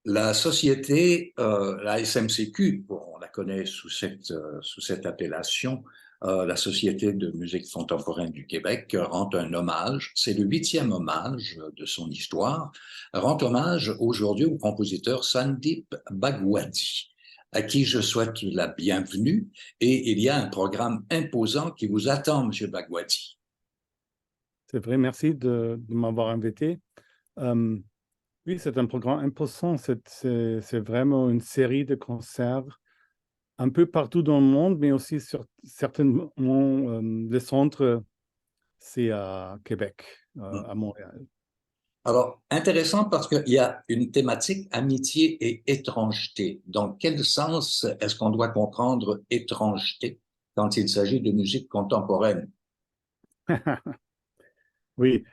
La société, la SMCQ, on la connaît sous cette appellation, la Société de musique contemporaine du Québec, rend un hommage, c'est le 8e hommage de son histoire, rend hommage aujourd'hui au compositeur Sandip Bhagwati, à qui je souhaite la bienvenue, et il y a un programme imposant qui vous attend, Monsieur Bhagwati. C'est vrai, merci de m'avoir invité. Oui, c'est un programme imposant. C'est vraiment une série de concerts un peu partout dans le monde, mais aussi certainement, le centre, c'est à Québec, à Montréal. Alors, intéressant parce qu'il y a une thématique amitié et étrangeté. Dans quel sens est-ce qu'on doit comprendre étrangeté quand il s'agit de musique contemporaine? Oui,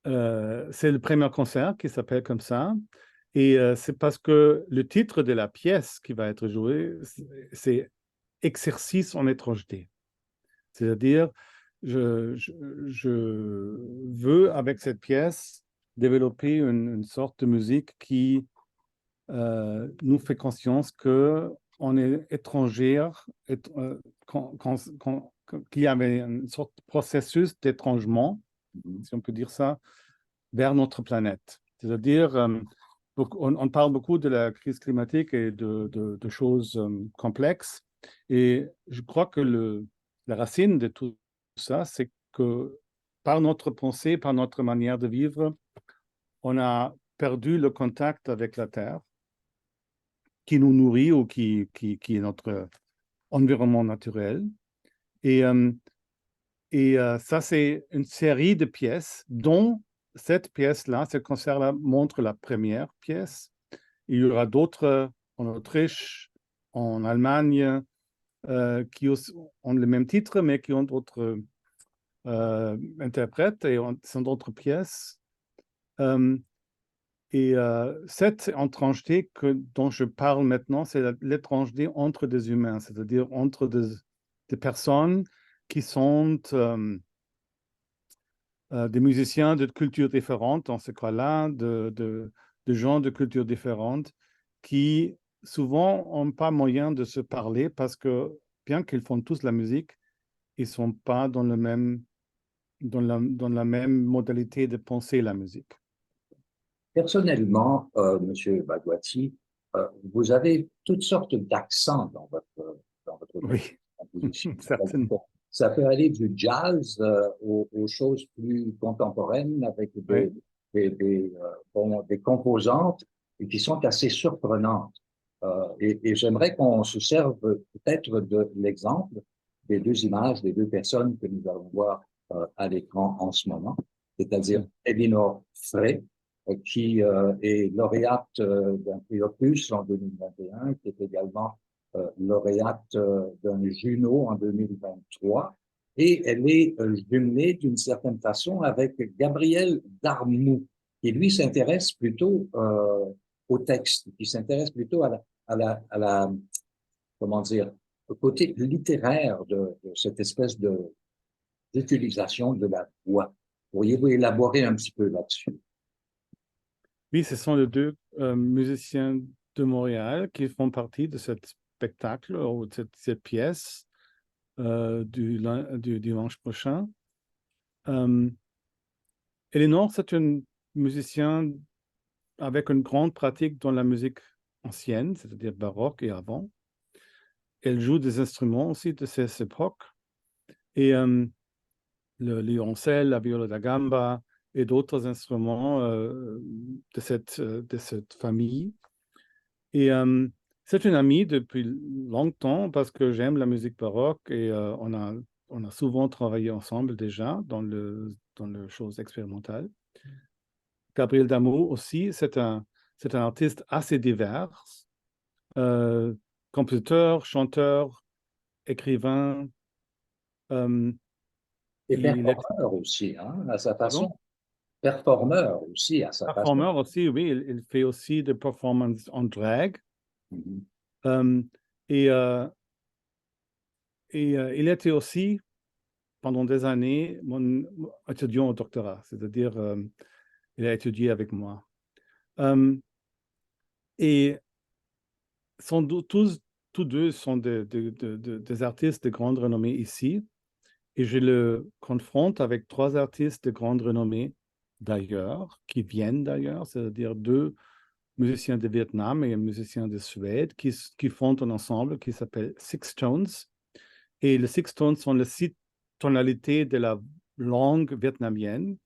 c'est le premier concert qui s'appelle comme ça. Et c'est parce que le titre de la pièce qui va être jouée, c'est Exercice en étrangeté. C'est-à-dire, je veux, avec cette pièce, développer une sorte de musique qui nous fait conscience qu'on est étrangère, qu'il y avait une sorte de processus d'étrangement, si on peut dire ça, vers notre planète. C'est-à-dire, on parle beaucoup de la crise climatique et de choses complexes. Et je crois que la racine de tout ça, c'est que par notre pensée, par notre manière de vivre, on a perdu le contact avec la Terre qui nous nourrit ou qui est notre environnement naturel. Et, ça, c'est une série de pièces dont cette pièce-là, ce concert-là montre la première pièce. Il y aura d'autres en Autriche, en Allemagne, qui ont le même titre, mais qui ont d'autres interprètes et sont d'autres pièces. Et cette étrangeté dont je parle maintenant, c'est l'étrangeté entre des humains, c'est-à-dire entre des personnes qui sont des musiciens de cultures différentes, dans ce cas-là, de gens de cultures différentes, qui souvent n'ont pas moyen de se parler parce que, bien qu'ils font tous la musique, ils ne sont pas dans la même modalité de penser la musique. Personnellement, Monsieur Bhagwati, vous avez toutes sortes d'accents dans votre Oui, composition. certainement. Ça peut aller du jazz aux choses plus contemporaines avec Oui. des composantes qui sont assez surprenantes. Et j'aimerais qu'on se serve peut-être de l'exemple des deux images des deux personnes que nous allons voir à l'écran en ce moment, c'est-à-dire Elinor Frey, qui est lauréate d'un prix Opus en 2021, qui est également lauréate d'un Juno en 2023, et elle est jumelée d'une certaine façon avec Gabriel Darmou, qui lui s'intéresse plutôt au texte, qui s'intéresse plutôt à la, comment dire, au côté littéraire de cette espèce d'utilisation de la voix. Pourriez-vous élaborer un petit peu là-dessus? Oui, ce sont les deux musiciens de Montréal qui font partie de ce spectacle ou de cette pièce du dimanche prochain. Elinor, c'est une musicienne avec une grande pratique dans la musique ancienne, c'est-à-dire baroque et avant. Elle joue des instruments aussi de cette époque. Et le violoncelle, la viola da gamba et d'autres instruments de cette famille. Et c'est une amie depuis longtemps parce que j'aime la musique baroque et on a souvent travaillé ensemble déjà dans le choses expérimentales. Gabriel Damour aussi, c'est un artiste assez divers, euh, compositeur, chanteur, écrivain. euh, Et il est performeur aussi, hein, à sa pardon, façon. Performeur aussi, à sa façon. performeur aussi, oui, il fait aussi des performances en drag. Mhm. Euh, et il était aussi, pendant des années, mon étudiant au doctorat, c'est-à-dire il a étudié avec moi. Euh, Et tous deux sont des artistes de grande renommée ici. Et je le confronte avec trois artistes de grande renommée d'ailleurs, qui viennent d'ailleurs, c'est-à-dire deux musiciens de Vietnam et un musicien de Suède qui font un ensemble qui s'appelle Six Tones. Et les Six Tones sont les six tonalités de la langue vietnamienne.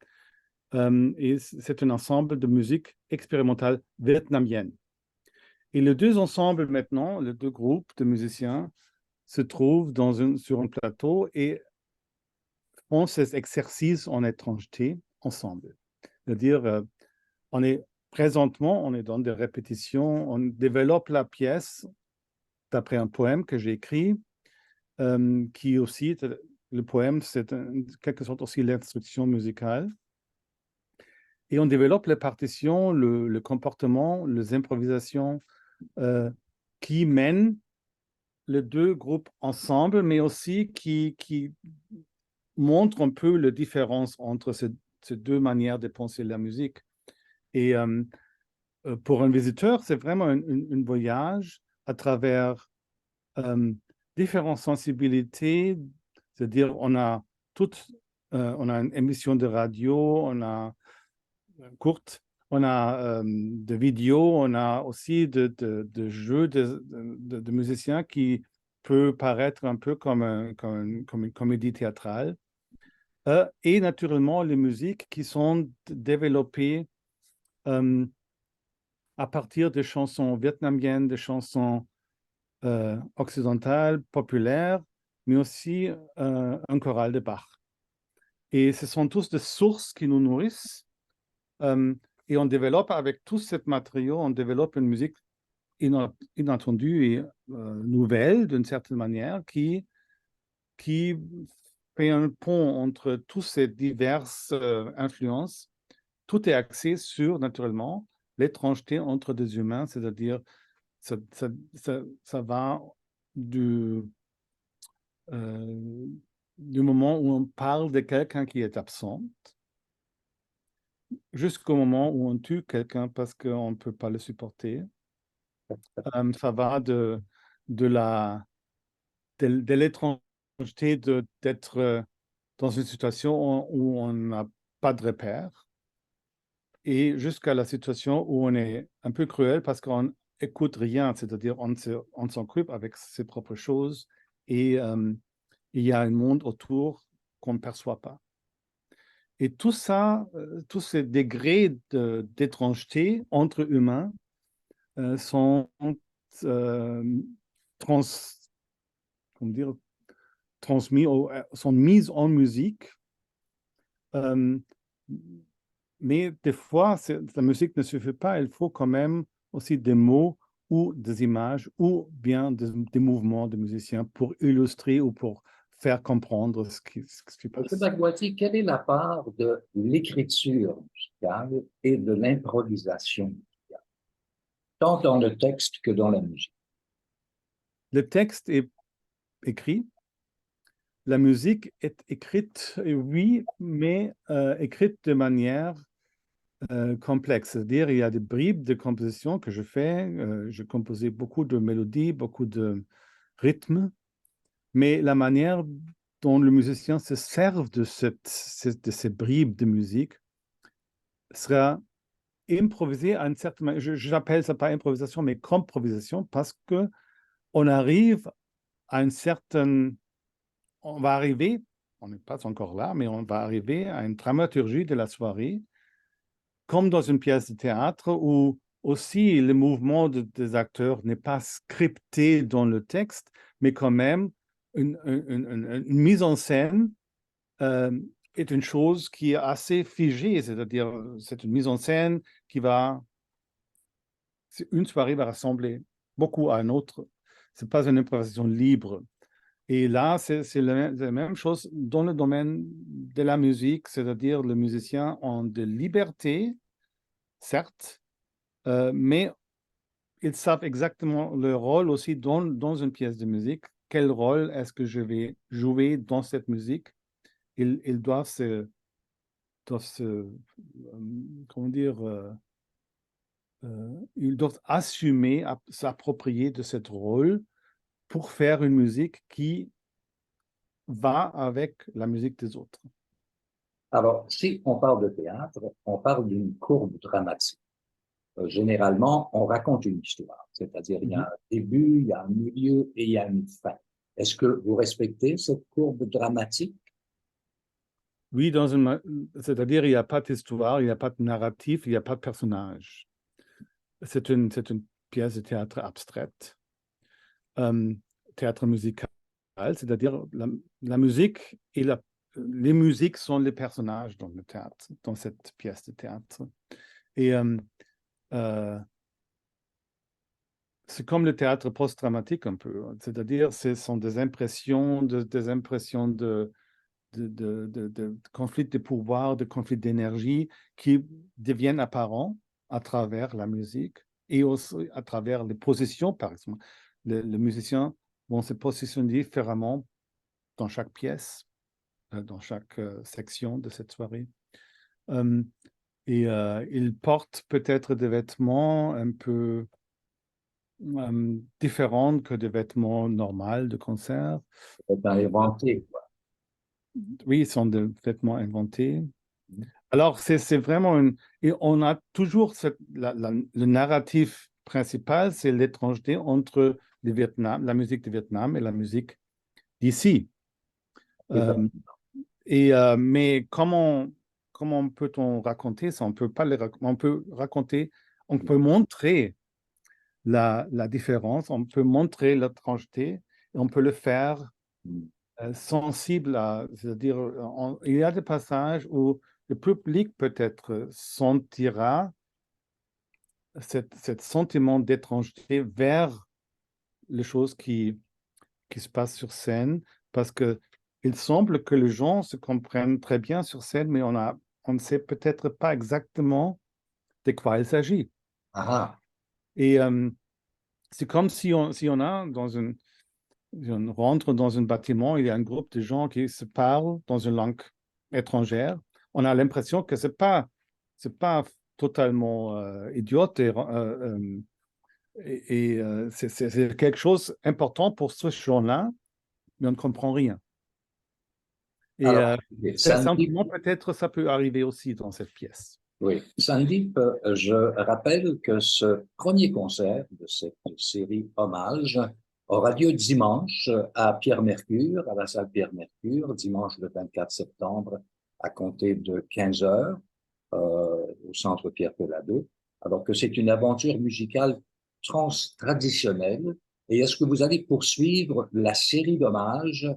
Et c'est un ensemble de musique expérimentale vietnamienne. Et les deux ensembles maintenant, les deux groupes de musiciens, se trouvent sur un plateau et font ces exercices en étrangeté ensemble. C'est-à-dire, présentement, on est dans des répétitions, on développe la pièce d'après un poème que j'ai écrit, qui aussi, le poème, c'est en quelque sorte aussi l'instruction musicale. Et on développe les partitions, le comportement, les improvisations qui mènent les deux groupes ensemble, mais aussi qui montrent un peu la différence entre ces deux manières de penser la musique. Et pour un visiteur, c'est vraiment un voyage à travers différentes sensibilités. C'est-à-dire, on a une émission de radio, on a courte, on a de vidéos, on a aussi de jeux de musiciens qui peut paraître un peu comme une comédie théâtrale. Et naturellement, les musiques qui sont développées à partir des chansons vietnamiennes, des chansons occidentales, populaires, mais aussi un choral de Bach. Et ce sont tous des sources qui nous nourrissent. Et on développe avec tous ces matériaux, on développe une musique inattendue et nouvelle d'une certaine manière qui fait un pont entre toutes ces diverses influences. Tout est axé sur, naturellement, l'étrangeté entre des humains, c'est-à-dire ça va du moment où on parle de quelqu'un qui est absent jusqu'au moment où on tue quelqu'un parce qu'on ne peut pas le supporter. Ça va de l'étrangeté d'être dans une situation où on n'a pas de repère et jusqu'à la situation où on est un peu cruel parce qu'on écoute rien, c'est-à-dire on s'occupe avec ses propres choses et il y a un monde autour qu'on ne perçoit pas. Et tout ça, tous ces degrés d'étrangeté entre humains sont trans, comment dire, transmis, sont mis en musique. Mais des fois, la musique ne suffit pas. Il faut quand même aussi des mots ou des images ou bien des mouvements de musiciens pour illustrer ou pour faire comprendre ce qui passe. Monsieur Bagouati, quelle est la part de l'écriture musicale et de l'improvisation musicale, tant dans le texte que dans la musique? Le texte est écrit, la musique est écrite, oui, mais écrite de manière complexe. C'est-à-dire, il y a des bribes de composition que je fais. Je composais beaucoup de mélodies, beaucoup de rythmes, mais la manière dont le musicien se sert de ces bribes de musique sera improvisée à une certaine manière. Je n'appelle ça pas improvisation, mais comprovisation, parce que on arrive à une certaine... On va arriver, on n'est pas encore là, mais on va arriver à une dramaturgie de la soirée comme dans une pièce de théâtre où aussi le mouvement des acteurs n'est pas scripté dans le texte, mais quand même une mise en scène est une chose qui est assez figée, c'est-à-dire c'est une mise en scène qui va, une soirée va rassembler beaucoup à une autre. Ce n'est pas une improvisation libre. Et là, c'est la même chose dans le domaine de la musique, c'est-à-dire les musiciens ont de liberté, certes, mais ils savent exactement leur rôle aussi dans une pièce de musique. Quel rôle est-ce que je vais jouer dans cette musique? Ils doivent se comment dire, ils doivent assumer, s'approprier de ce rôle pour faire une musique qui va avec la musique des autres. Alors, si on parle de théâtre, on parle d'une courbe dramatique. Généralement, on raconte une histoire, c'est-à-dire il y a un début, il y a un milieu et il y a une fin. Est-ce que vous respectez cette courbe dramatique? Oui, c'est-à-dire il n'y a pas d'histoire, il n'y a pas de narratif, il n'y a pas de personnage. C'est une pièce de théâtre abstraite, théâtre musical, c'est-à-dire la musique et les musiques sont les personnages dans le théâtre, dans cette pièce de théâtre. Et c'est comme le théâtre post-dramatique un peu, c'est-à-dire ce sont des impressions, de conflits de pouvoir, de conflits d'énergie qui deviennent apparents à travers la musique et aussi à travers les positions, par exemple. Les musiciens vont se positionner différemment dans chaque pièce, dans chaque section de cette soirée. Et ils portent peut-être des vêtements un peu différents que des vêtements normaux de concert. C'est inventé, quoi. Oui, ils sont des vêtements inventés. Alors, c'est vraiment une... Et on a toujours le narratif principal, c'est l'étrangeté entre le Vietnam, la musique du Vietnam et la musique d'ici. Mais comment peut-on raconter ça? On peut pas on peut raconter, on peut montrer la différence, on peut montrer l'étrangeté, et on peut le faire sensible c'est-à-dire, il y a des passages où le public peut-être sentira cet sentiment d'étrangeté vers les choses qui se passent sur scène, parce que il semble que les gens se comprennent très bien sur scène, mais on ne sait peut-être pas exactement de quoi il s'agit. Ah, Et c'est comme si on a on rentre dans un bâtiment, il y a un groupe de gens qui se parlent dans une langue étrangère. On a l'impression que c'est pas totalement idiote c'est quelque chose d'important pour ce gens-là, mais on ne comprend rien. Et alors, ce Sandeep, sentiment, peut-être, ça peut arriver aussi dans cette pièce. oui, Sandeep, je rappelle que ce premier concert de cette série Hommage aura lieu dimanche à Pierre-Mercure, à la salle Pierre-Mercure, dimanche le 24 septembre, à compter de 15 heures, au centre Pierre-Pellado. Alors que c'est une aventure musicale traditionnelle. Et est-ce que vous allez poursuivre la série d'hommages,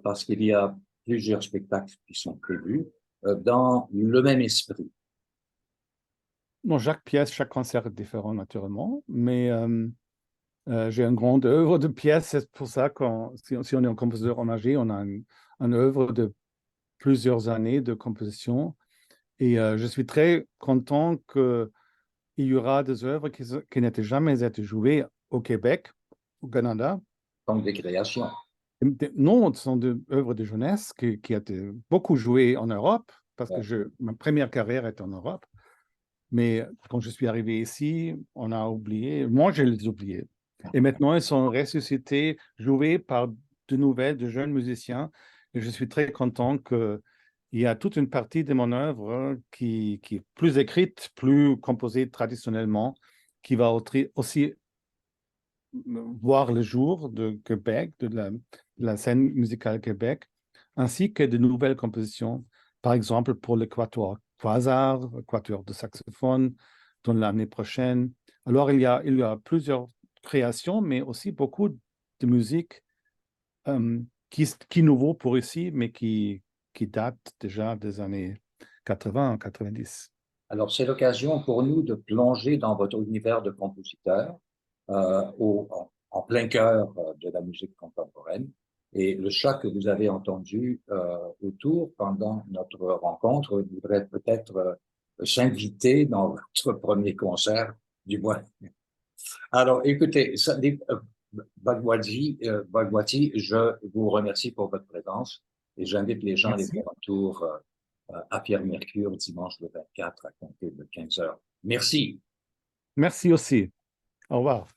parce qu'il y a plusieurs spectacles qui sont prévus, dans le même esprit? Bon, chaque pièce, chaque concert est différent, naturellement, mais j'ai une grande œuvre de pièces. C'est pour ça que si on est un compositeur hommagé, on a une œuvre de plusieurs années de composition. Et je suis très content qu'il y aura des œuvres qui n'étaient jamais été jouées au Québec, au Canada. Donc des créations. Non, ce sont des œuvres de jeunesse qui ont été beaucoup jouées en Europe, parce que Ouais. ma première carrière est en Europe. Mais quand je suis arrivé ici, on a oublié. Moi, je les ai oubliés. Et maintenant, ils sont ressuscités, joués par de jeunes musiciens. Et je suis très content qu'il y a toute une partie de mon œuvre qui est plus écrite, plus composée traditionnellement, qui va aussi voir le jour de Québec, de la scène musicale Québec, ainsi que de nouvelles compositions, par exemple pour le quatuor Quasar, quatuor de saxophone, dans l'année prochaine. Alors, il y a plusieurs créations, mais aussi beaucoup de musique qui est nouveau pour ici, mais qui date déjà des années 80, 90. Alors, c'est l'occasion pour nous de plonger dans votre univers de compositeur, en plein cœur de la musique contemporaine. Et le chat que vous avez entendu autour pendant notre rencontre voudrait peut-être s'inviter dans votre premier concert du mois. Alors, écoutez, Sandeep Bhagwati, je vous remercie pour votre présence et j'invite les gens à aller Merci. faire un tour à Pierre-Mercure dimanche le 24 à compter de 15 heures. Merci. Merci aussi. Au revoir.